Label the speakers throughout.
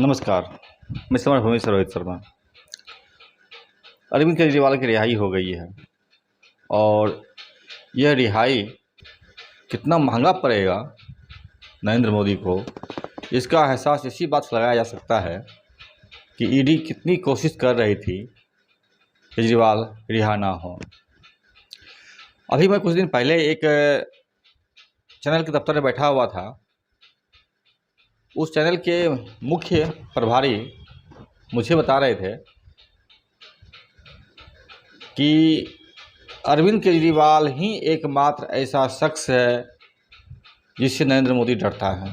Speaker 1: नमस्कार। मैं समर भूमि से रोहित शर्मा। अरविंद केजरीवाल की रिहाई हो गई है और यह रिहाई कितना महंगा पड़ेगा नरेंद्र मोदी को, इसका एहसास इसी बात से लगाया जा सकता है कि ईडी कितनी कोशिश कर रही थी केजरीवाल रिहा ना हो। अभी मैं कुछ दिन पहले एक चैनल के दफ्तर में बैठा हुआ था। उस चैनल के मुख्य प्रभारी मुझे बता रहे थे कि अरविंद केजरीवाल ही एकमात्र ऐसा शख्स है जिससे नरेंद्र मोदी डरता है।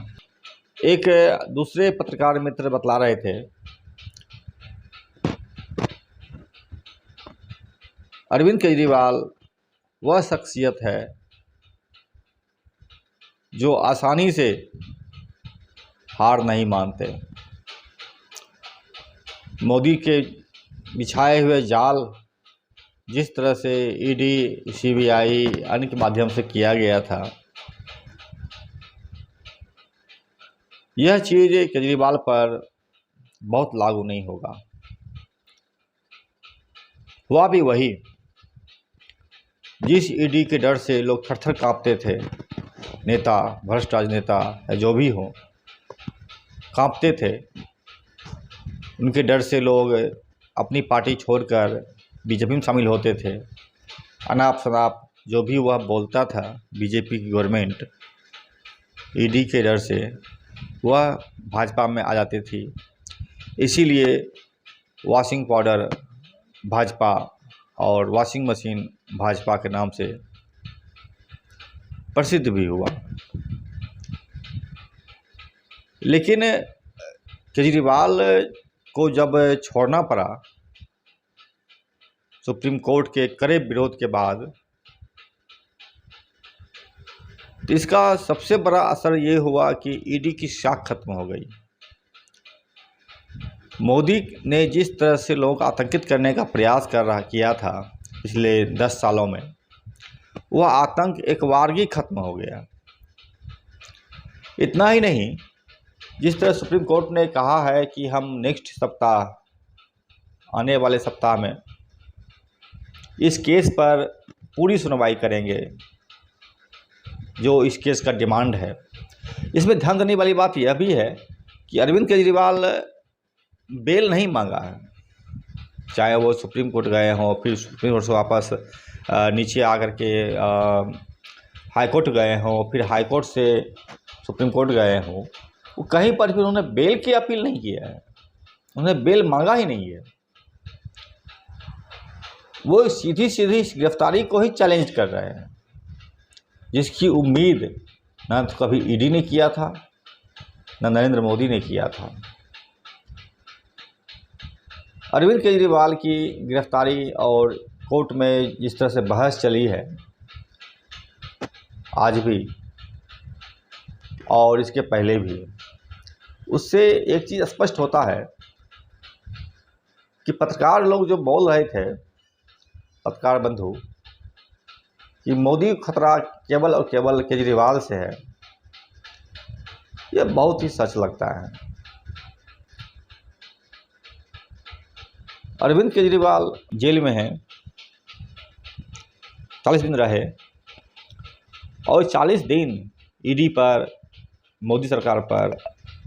Speaker 1: एक दूसरे पत्रकार मित्र बतला रहे थे अरविंद केजरीवाल वह शख्सियत है जो आसानी से हार नहीं मानते। मोदी के बिछाए हुए जाल जिस तरह से ईडी, सीबीआई अन्य के माध्यम से किया गया था, यह चीज़ केजरीवाल पर बहुत लागू नहीं होगा। हुआ भी वही जिस ईडी के डर से लोग थर-थर काँपते थे। नेता, भ्रष्ट राजनेता या जो भी हो, काँपते थे। उनके डर से लोग अपनी पार्टी छोड़कर बीजेपी में शामिल होते थे। अनाप शनाप जो भी वह बोलता था बीजेपी की गवर्नमेंट, ईडी के डर से वह भाजपा में आ जाती थी। इसीलिए वॉशिंग पाउडर भाजपा और वॉशिंग मशीन भाजपा के नाम से प्रसिद्ध भी हुआ। लेकिन केजरीवाल को जब छोड़ना पड़ा सुप्रीम कोर्ट के कड़े विरोध के बाद, तो इसका सबसे बड़ा असर ये हुआ कि ईडी की साख खत्म हो गई। मोदी ने जिस तरह से लोगों को आतंकित करने का प्रयास किया था पिछले 10 सालों में, वह आतंक एक वारगी खत्म हो गया। इतना ही नहीं, जिस तरह सुप्रीम कोर्ट ने कहा है कि हम नेक्स्ट सप्ताह, आने वाले सप्ताह में इस केस पर पूरी सुनवाई करेंगे, जो इस केस का डिमांड है। इसमें ध्यान देने वाली बात यह भी है कि अरविंद केजरीवाल बेल नहीं मांगा है। चाहे वो सुप्रीम कोर्ट गए हों, फिर सुप्रीम कोर्ट से वापस नीचे आकर के हाई कोर्ट गए हों, फिर हाई कोर्ट से सुप्रीम कोर्ट गए हों, वो कहीं पर फिर उन्होंने बेल की अपील नहीं किया है। उन्होंने बेल मांगा ही नहीं है। वो सीधी सीधी गिरफ्तारी को ही चैलेंज कर रहे हैं, जिसकी उम्मीद ना तो कभी ईडी ने किया था, ना नरेंद्र मोदी ने किया था। अरविंद केजरीवाल की गिरफ्तारी और कोर्ट में जिस तरह से बहस चली है आज भी और इसके पहले भी, उससे एक चीज़ स्पष्ट होता है कि पत्रकार लोग जो बोल रहे थे, पत्रकार बंधु, कि मोदी खतरा केवल और केवल केजरीवाल से है, यह बहुत ही सच लगता है। अरविंद केजरीवाल जेल में हैं, 40 दिन रहे और 40 दिन ईडी पर, मोदी सरकार पर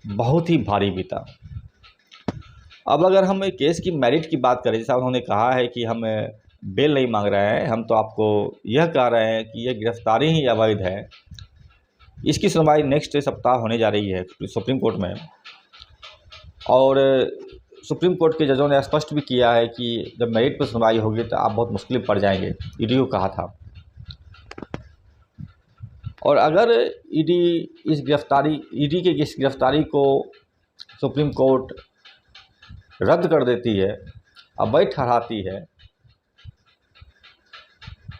Speaker 1: बहुत ही भारी बीता। अब अगर हम एक केस की मेरिट की बात करें, जैसा उन्होंने कहा है कि हम बेल नहीं मांग रहे हैं, हम तो आपको यह कह रहे हैं कि यह गिरफ्तारी ही अवैध है। इसकी सुनवाई नेक्स्ट सप्ताह होने जा रही है सुप्रीम कोर्ट में, और सुप्रीम कोर्ट के जजों ने स्पष्ट भी किया है कि जब मेरिट पर सुनवाई होगी तो आप बहुत मुश्किल में पड़ जाएंगे, ईडी को कहा था। और अगर ईडी के इस गिरफ्तारी को सुप्रीम कोर्ट रद्द कर देती है, अवैध ठहराती है,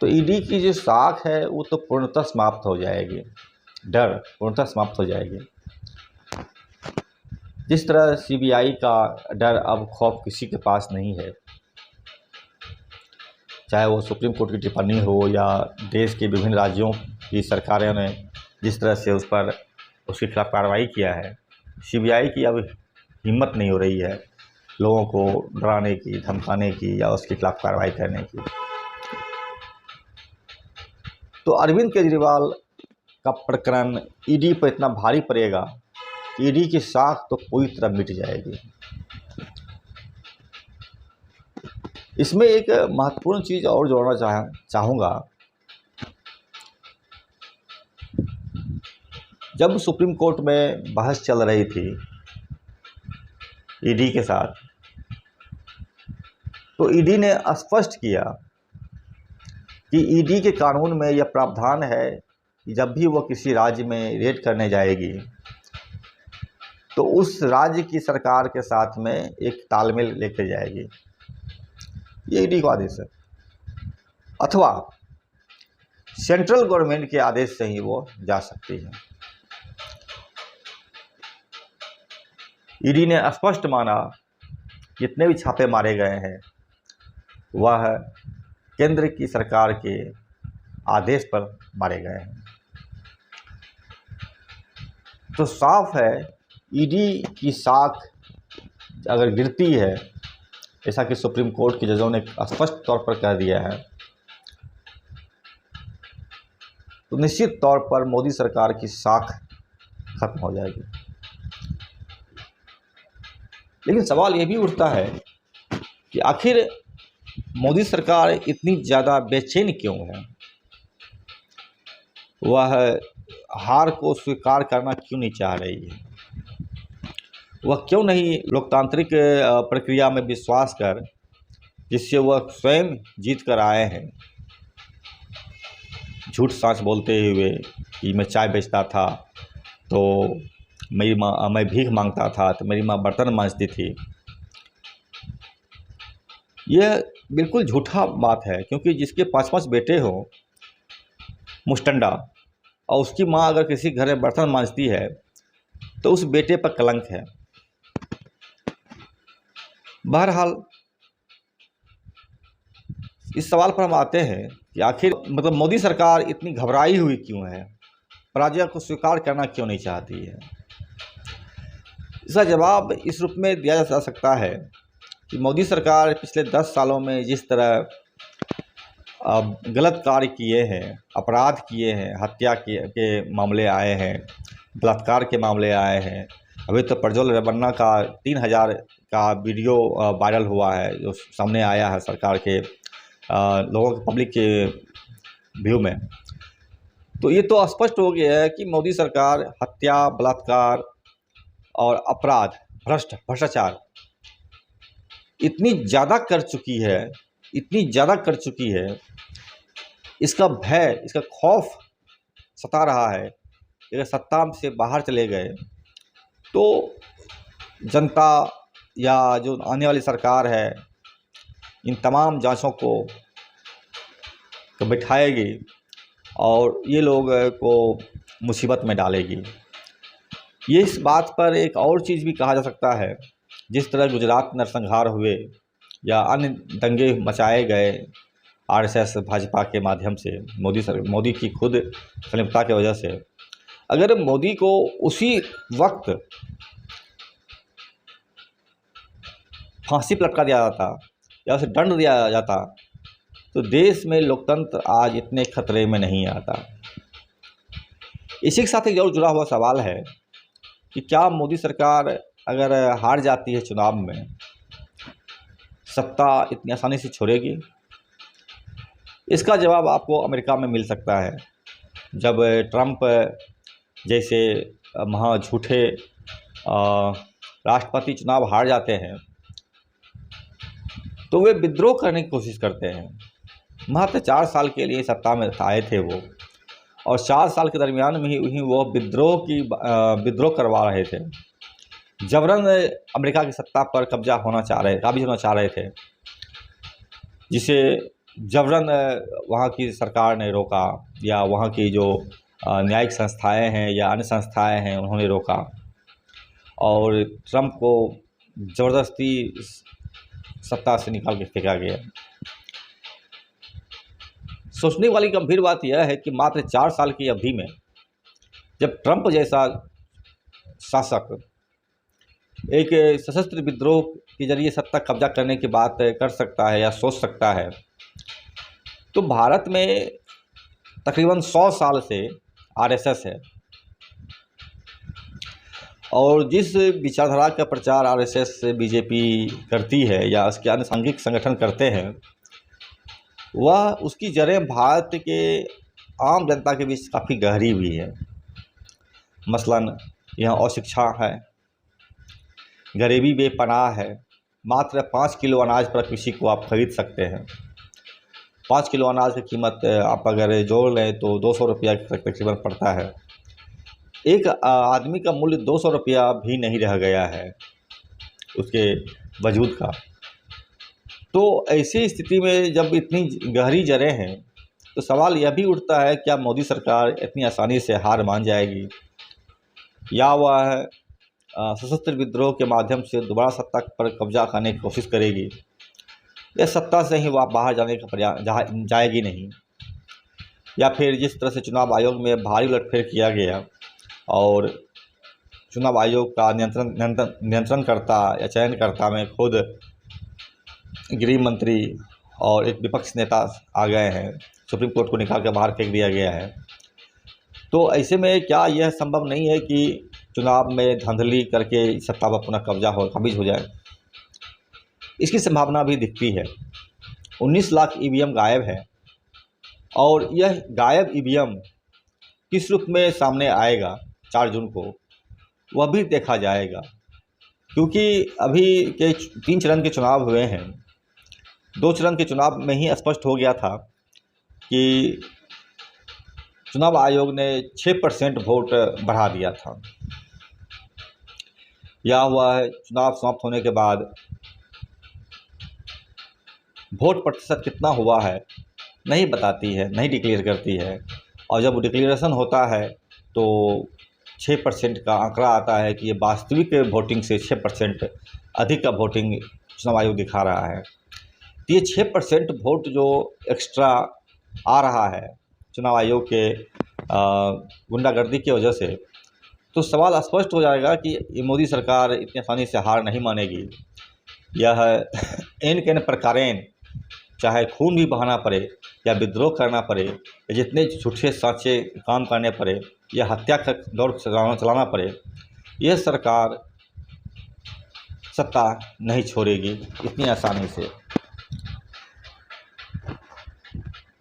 Speaker 1: तो ईडी की जो साख है वो तो पूर्णतः समाप्त हो जाएगी, डर पूर्णतः समाप्त हो जाएगी। जिस तरह सीबीआई का डर अब खौफ किसी के पास नहीं है, चाहे वो सुप्रीम कोर्ट की टिप्पणी हो या देश के विभिन्न राज्यों की सरकारों ने जिस तरह से उसके खिलाफ कार्रवाई किया है। सीबीआई की अब हिम्मत नहीं हो रही है लोगों को डराने की, धमकाने की या उसके खिलाफ कार्रवाई करने की। तो अरविंद केजरीवाल का प्रकरण ईडी पर इतना भारी पड़ेगा कि ईडी की साख तो पूरी तरह मिट जाएगी। इसमें एक महत्वपूर्ण चीज़ और जोड़ना चाहूँगा। जब सुप्रीम कोर्ट में बहस चल रही थी ईडी के साथ, तो ईडी ने स्पष्ट किया कि ईडी के कानून में यह प्रावधान है कि जब भी वो किसी राज्य में रेड करने जाएगी तो उस राज्य की सरकार के साथ में एक तालमेल लेकर जाएगी। ये ईडी का आदेश है, अथवा सेंट्रल गवर्नमेंट के आदेश से ही वो जा सकती है। ईडी ने स्पष्ट माना जितने भी छापे मारे गए हैं वह केंद्र की सरकार के आदेश पर मारे गए हैं। तो साफ है ईडी की साख अगर गिरती है, ऐसा कि सुप्रीम कोर्ट के जजों ने स्पष्ट तौर पर कह दिया है, तो निश्चित तौर पर मोदी सरकार की साख खत्म हो जाएगी। लेकिन सवाल ये भी उठता है कि आखिर मोदी सरकार इतनी ज़्यादा बेचैन क्यों है? वह हार को स्वीकार करना क्यों नहीं चाह रही है? वह क्यों नहीं लोकतांत्रिक प्रक्रिया में विश्वास कर, जिससे वह स्वयं जीत कर आए हैं, झूठ साँच बोलते हुए कि मैं चाय बेचता था तो मेरी माँ, मैं भीख मांगता था तो मेरी माँ बर्तन मांजती थी। यह बिल्कुल झूठा बात है, क्योंकि जिसके 5-5 बेटे हों मुस्टंडा, और उसकी माँ अगर किसी घर में बर्तन मांजती है तो उस बेटे पर कलंक है। बहरहाल इस सवाल पर हम आते हैं कि आखिर मोदी सरकार इतनी घबराई हुई क्यों है, पराजय को स्वीकार करना क्यों नहीं चाहती है? इसका जवाब इस रूप में दिया जा सकता है कि मोदी सरकार पिछले 10 सालों में जिस तरह गलत कार्य किए हैं, अपराध किए हैं, हत्या के मामले आए हैं, बलात्कार के मामले आए हैं। अभी तो प्रज्वल रेवन्ना का 3000 का वीडियो वायरल हुआ है, जो सामने आया है सरकार के लोगों के पब्लिक के व्यू में। तो ये तो स्पष्ट हो गया है कि मोदी सरकार हत्या, बलात्कार और अपराध, भ्रष्टाचार इतनी ज़्यादा कर चुकी है, इसका भय, इसका खौफ सता रहा है। अगर सत्ता से बाहर चले गए तो जनता या जो आने वाली सरकार है इन तमाम जांचों को बिठाएगी और ये लोग को मुसीबत में डालेगी। ये इस बात पर एक और चीज़ भी कहा जा सकता है, जिस तरह गुजरात नरसंहार हुए या अन्य दंगे मचाए गए आरएसएस भाजपा के माध्यम से, मोदी की खुद संलिप्तता की वजह से, अगर मोदी को उसी वक्त फांसी पर लटका दिया जाता या उसे दंड दिया जाता तो देश में लोकतंत्र आज इतने खतरे में नहीं आता। इसी के साथ एक और जुड़ा हुआ सवाल है कि क्या मोदी सरकार अगर हार जाती है चुनाव में, सत्ता इतनी आसानी से छोड़ेगी? इसका जवाब आपको अमेरिका में मिल सकता है। जब ट्रंप जैसे महा झूठे राष्ट्रपति चुनाव हार जाते हैं तो वे विद्रोह करने की कोशिश करते हैं। मात्र 4 साल के लिए सत्ता में आए थे वो, और 4 साल के दरमियान में ही वो विद्रोह करवा रहे थे। जबरन अमेरिका की सत्ता पर काबिज होना चाह रहे थे, जिसे जबरन वहाँ की सरकार ने रोका, या वहाँ की जो न्यायिक संस्थाएं हैं या अन्य संस्थाएं हैं उन्होंने रोका, और ट्रंप को ज़बरदस्ती सत्ता से निकाल के फेंका गया। सोचने वाली गंभीर बात यह है कि मात्र 4 साल की अवधि में जब ट्रंप जैसा शासक एक सशस्त्र विद्रोह के जरिए सत्ता कब्जा करने की बात कर सकता है या सोच सकता है। तो भारत में तकरीबन 100 साल से आरएसएस है, और जिस विचारधारा का प्रचार आरएसएस बीजेपी करती है या उसके आनुषंगिक संगठन करते हैं, वह उसकी जड़ें भारत के आम जनता के बीच काफ़ी गहरी हुई है। मसलन यहाँ अशिक्षा है, गरीबी बेपनाह है। मात्र 5 किलो अनाज पर किसी को आप खरीद सकते हैं। 5 किलो अनाज की कीमत आप अगर जोड़ लें तो 200 रुपया तकरीबन पड़ता है। एक आदमी का मूल्य 200 रुपया भी नहीं रह गया है उसके वजूद का। तो ऐसी स्थिति में जब इतनी गहरी जड़ें हैं, तो सवाल यह भी उठता है, क्या मोदी सरकार इतनी आसानी से हार मान जाएगी, या वह सशस्त्र विद्रोह के माध्यम से दोबारा सत्ता पर कब्जा करने की कोशिश करेगी, या सत्ता से ही वह बाहर जाने का जाएगी नहीं, या फिर जिस तरह से चुनाव आयोग में भारी उलटफेर किया गया और चुनाव आयोग का नियंत्रणकर्ता या चयनकर्ता में खुद गृह मंत्री और एक विपक्ष नेता आ गए हैं, सुप्रीम कोर्ट को निकाल कर बाहर फेंक दिया गया है। तो ऐसे में क्या यह संभव नहीं है कि चुनाव में धांधली करके सत्ता पर पुनः काबिज हो जाए? इसकी संभावना भी दिखती है। 19 लाख ईवीएम गायब है, और यह गायब ईवीएम किस रूप में सामने आएगा 4 जून को, वह भी देखा जाएगा। क्योंकि अभी के 3 चरण के चुनाव हुए हैं। 2 चरण के चुनाव में ही स्पष्ट हो गया था कि चुनाव आयोग ने 6% वोट बढ़ा दिया था। या हुआ है चुनाव समाप्त होने के बाद वोट प्रतिशत कितना हुआ है नहीं बताती है, नहीं डिक्लेयर करती है, और जब डिक्लेरेशन होता है तो 6% का आंकड़ा आता है कि ये वास्तविक वोटिंग से 6% अधिक का वोटिंग चुनाव आयोग दिखा रहा है। तो ये 6% वोट जो एक्स्ट्रा आ रहा है चुनाव आयोग के गुंडागर्दी की वजह से, तो सवाल स्पष्ट हो जाएगा कि ये मोदी सरकार इतनी आसानी से हार नहीं मानेगी। यह एन के प्रकारेण चाहे खून भी बहाना पड़े या विद्रोह करना पड़े या जितने झूठे साँचे काम करने पड़े या हत्या का दौर चलाना पड़े, यह सरकार सत्ता नहीं छोड़ेगी इतनी आसानी से।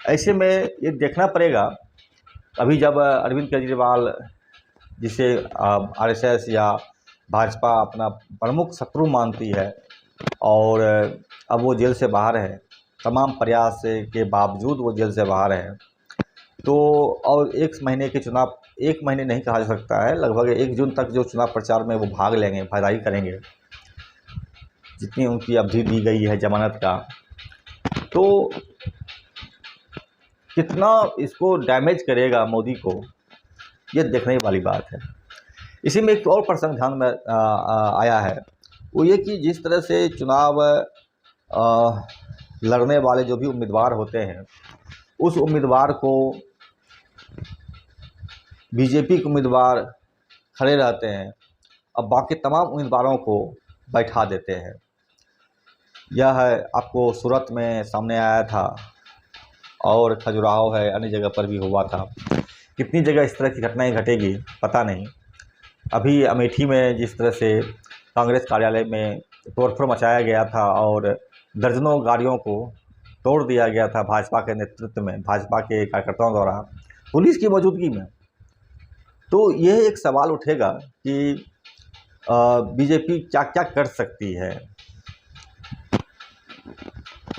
Speaker 1: ऐसे में ये देखना पड़ेगा, अभी जब अरविंद केजरीवाल, जिसे आरएसएस या भाजपा अपना प्रमुख शत्रु मानती है, और अब वो जेल से बाहर है, तमाम प्रयास के बावजूद वो जेल से बाहर है, तो और 1 महीने के चुनाव, 1 महीने नहीं कहा जा सकता है, लगभग 1 जून तक जो चुनाव प्रचार में वो भाग लेंगे, भागीदारी करेंगे, जितनी उनकी अवधि दी गई है जमानत का। तो कितना इसको डैमेज करेगा मोदी को, ये देखने वाली बात है। इसी में एक और प्रसंग ध्यान में आया है, वो ये कि जिस तरह से चुनाव लड़ने वाले जो भी उम्मीदवार होते हैं, उस उम्मीदवार को बीजेपी के उम्मीदवार खड़े रहते हैं, अब बाकी तमाम उम्मीदवारों को बैठा देते हैं। यह आपको सूरत में सामने आया था, और खजुराहो है, अन्य जगह पर भी हुआ था। कितनी जगह इस तरह की घटनाएं घटेगी पता नहीं। अभी अमेठी में जिस तरह से कांग्रेस कार्यालय में तोड़फोड़ मचाया गया था और दर्जनों गाड़ियों को तोड़ दिया गया था भाजपा के नेतृत्व में, भाजपा के कार्यकर्ताओं द्वारा, पुलिस की मौजूदगी में। तो यह एक सवाल उठेगा कि बीजेपी क्या क्या कर सकती है।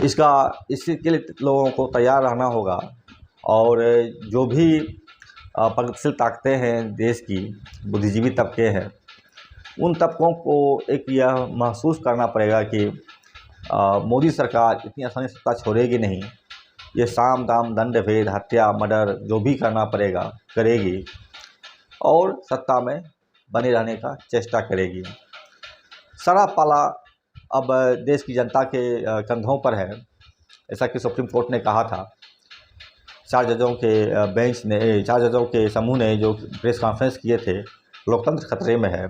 Speaker 1: इसके लिए लोगों को तैयार रहना होगा, और जो भी प्रगतिशील ताकतें हैं देश की, बुद्धिजीवी तबके हैं, उन तबकों को एक यह महसूस करना पड़ेगा कि मोदी सरकार इतनी आसानी से सत्ता छोड़ेगी नहीं। ये साम दाम दंड भेद, हत्या, मर्डर जो भी करना पड़ेगा करेगी, और सत्ता में बने रहने का चेष्टा करेगी। सारा पाला अब देश की जनता के कंधों पर है, ऐसा कि सुप्रीम कोर्ट ने कहा था। 4 जजों के बेंच ने, 4 जजों के समूह ने जो प्रेस कॉन्फ्रेंस किए थे, लोकतंत्र खतरे में है।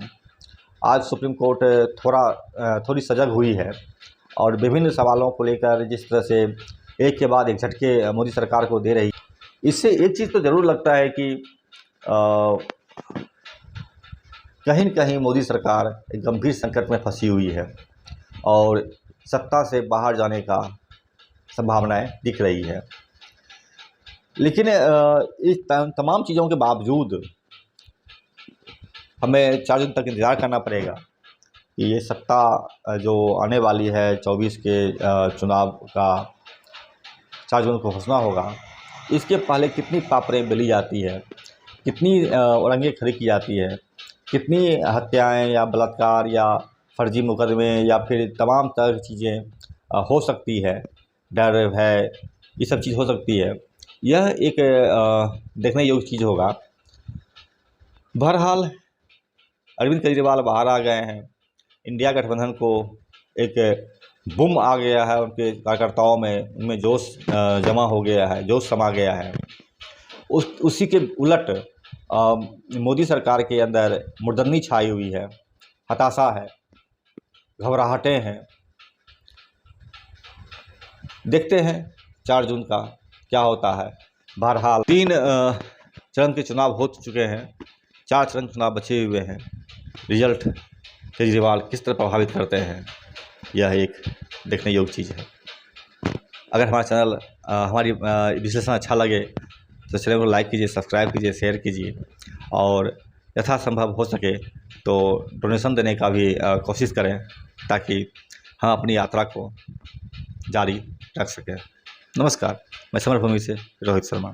Speaker 1: आज सुप्रीम कोर्ट थोड़ी सजग हुई है और विभिन्न सवालों को लेकर जिस तरह से एक के बाद एक झटके मोदी सरकार को दे रही, इससे एक चीज़ तो ज़रूर लगता है कि कहीं न कहीं मोदी सरकार एक गंभीर संकट में फंसी हुई है और सत्ता से बाहर जाने का संभावनाएं दिख रही है। लेकिन इस तमाम चीज़ों के बावजूद हमें 4 दिन तक इंतज़ार करना पड़ेगा कि ये सत्ता जो आने वाली है 24 के चुनाव का 4 जून को घोषणा होगा, इसके पहले कितनी पापड़ें बेली जाती है, कितनी रंगे खड़ी की जाती है, कितनी हत्याएं या बलात्कार या फर्जी मुकदमे या फिर तमाम तरह की चीज़ें हो सकती है, डर है, ये सब चीज़ हो सकती है। यह एक देखने योग्य चीज़ होगा। बहरहाल अरविंद केजरीवाल बाहर आ गए हैं, इंडिया गठबंधन को एक बुम आ गया है, उनके कार्यकर्ताओं में उनमें जोश जमा हो गया है, जोश समा गया है। उसी के उलट मोदी सरकार के अंदर मुर्दनी छाई हुई है, हताशा है, घबराहटें हैं। देखते हैं 4 जून का क्या होता है। बहरहाल 3 चरण के चुनाव हो चुके हैं, 4 चरण चुनाव बचे हुए हैं। रिजल्ट केजरीवाल किस तरह प्रभावित करते हैं, यह एक देखने योग्य चीज़ है। अगर हमारा चैनल हमारी विश्लेषण अच्छा लगे तो चैनल को लाइक कीजिए, सब्सक्राइब कीजिए, शेयर कीजिए और यथासंभव हो सके तो डोनेशन देने का भी कोशिश करें ताकि हम अपनी यात्रा को जारी रख सकें। नमस्कार, मैं समर भूमि से रोहित शर्मा।